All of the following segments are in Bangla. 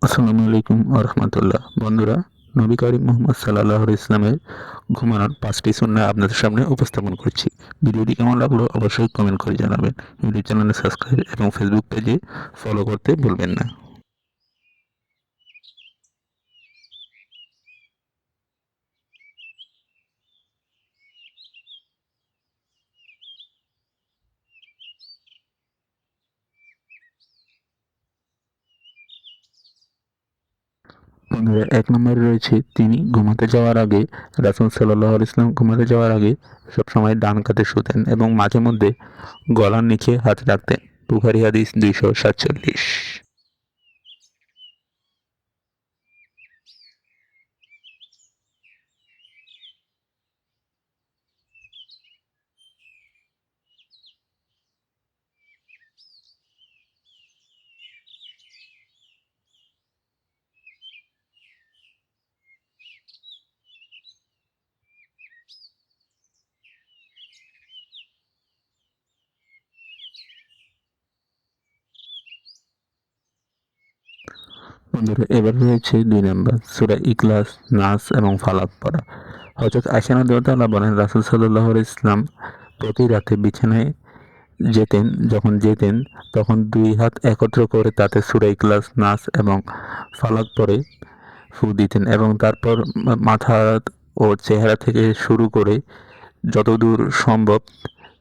আসসালামু আলাইকুম আরহামতুল্লাহ। বন্ধুরা, নবী করিম মোহাম্মদ সাল্লাল্লাহু আলাইহি ইসলামের ঘুমানোর 5টি সুন্নাহ আপনাদের সামনে উপস্থাপন করছি। ভিডিওটি কেমন লাগলো অবশ্যই কমেন্ট করে জানাবেন। ইউটিউব চ্যানেলে সাবস্ক্রাইব এবং ফেসবুক পেজে ফলো করতে ভুলবেন না। বন্ধুরা, 1 নম্বরে রয়েছে তিনি ঘুমাতে যাওয়ার আগে রাসূল সাল্লাল্লাহু আলাইহি ইসলাম ঘুমাতে যাওয়ার আগে সবসময় ডান কাতে শুতেন এবং মাঝে মধ্যে গলার নিচে হাত রাখতেন। বুখারী হাদিস 247। বন্ধুরা, এবার রয়েছে 2 নাম্বার সূরা ইখলাস, নাস এবং ফালাক পড়া। হযরত আয়েশা রাদিয়াল্লাহু তাআলা বলেন, রাসূল সাল্লাল্লাহু আলাইহি ইসলাম প্রতি রাতে বিছানায় যখন যেতেন তখন 2 হাত একত্র করে তাতে সূরা ইখলাস, নাস এবং ফালাক পড়ে ফু দিতেন এবং তারপর মাথা ও চেহারা থেকে শুরু করে যতদূর সম্ভব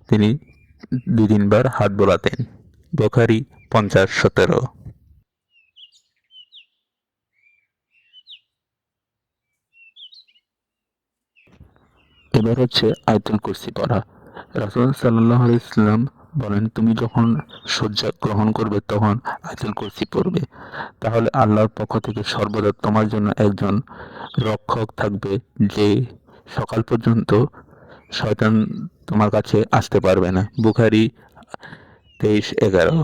তিনি 2-3 বার হাত বোলাতেন। বুখারী 50-17। এবার হচ্ছে আয়াতুল কুরসি পড়া। রাসূল সাল্লাল্লাহু আলাইহি ওয়াসাল্লাম বলেন, তুমি যখন শয্যা গ্রহণ করবে তখন আয়াতুল কুরসি পড়বে। তাহলে আল্লাহর পক্ষ থেকে সর্বদা তোমার জন্য একজন রক্ষক থাকবে, যে সকাল পর্যন্ত শয়তান তোমার কাছে আসতে পারবে না। বুখারী 23-11।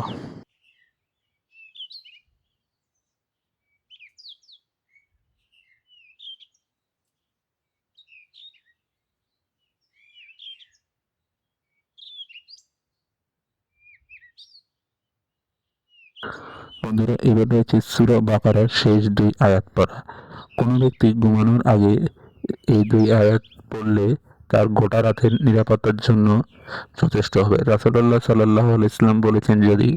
বন্ধুরা, এবার রয়েছে সূরা বাকারার শেষ 2 আয়াত পড়া। কোনো ব্যক্তি ঘুমানোর আগে এই 2 আয়াত পড়লে তার গোটা রাতের নিরাপত্তার জন্য যথেষ্ট হবে। রাসূলুল্লাহ সাল্লাল্লাহু আলাইহি ওয়াসাল্লাম বলেছেন, যদি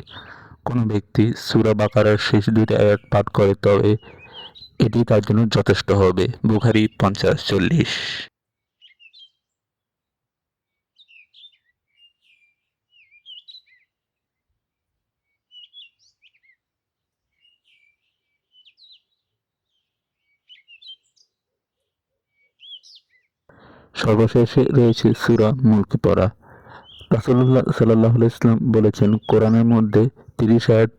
কোনো ব্যক্তি সূরা বাকারার শেষ 2টি আয়াত পাঠ করে তবে এটি তার জন্য যথেষ্ট হবে। বুখারী 50-40। সর্বশেষে রয়েছে সূরা মুলক পড়া। রাসূলুল্লাহ সাল্লাল্লাহু আলাইহি ওয়াসাল্লাম বলেছেন, কোরআনের মধ্যে 30 আয়াত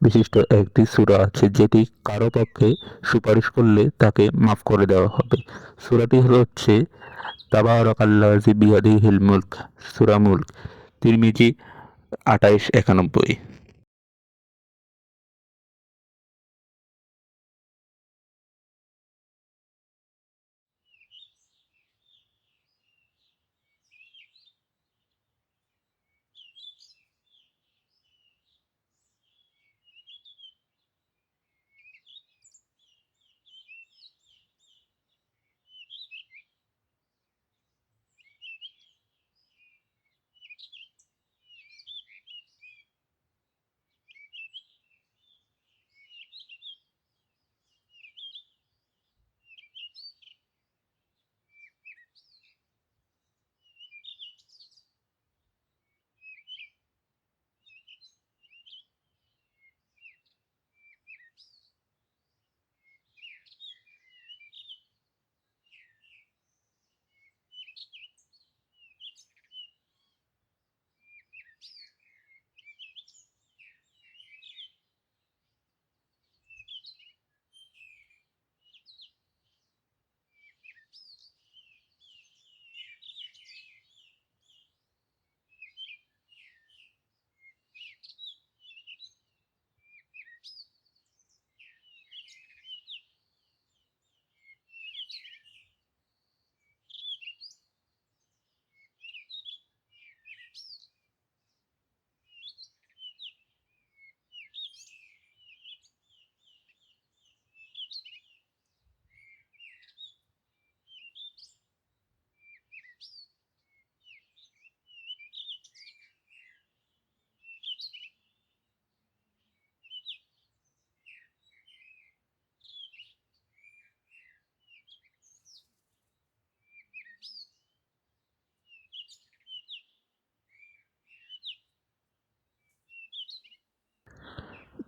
বিশিষ্ট একটি সূরা আছে যেটি কারো পক্ষে সুপারিশ করলে তাকে মাফ করে দেওয়া হবে। সূরাটি হচ্ছে তাবারাকাল্লাযী বিয়াদিহিল মুলক, সূরা মুলক। তিরমিজি 28-91।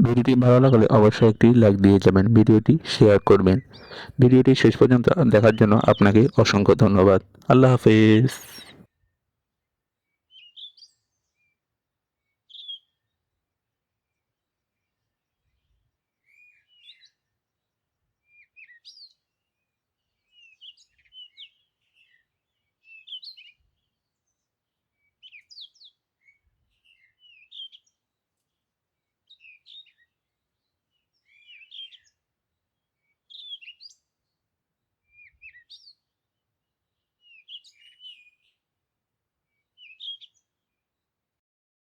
ভিডিওটি ভালো লাগলে অবশ্যই একটি লাইক দিয়ে যাবেন, ভিডিওটি শেয়ার করবেন। ভিডিওটি শেষ পর্যন্ত দেখার জন্য আপনাকে অসংখ্য ধন্যবাদ। আল্লাহ হাফেজ।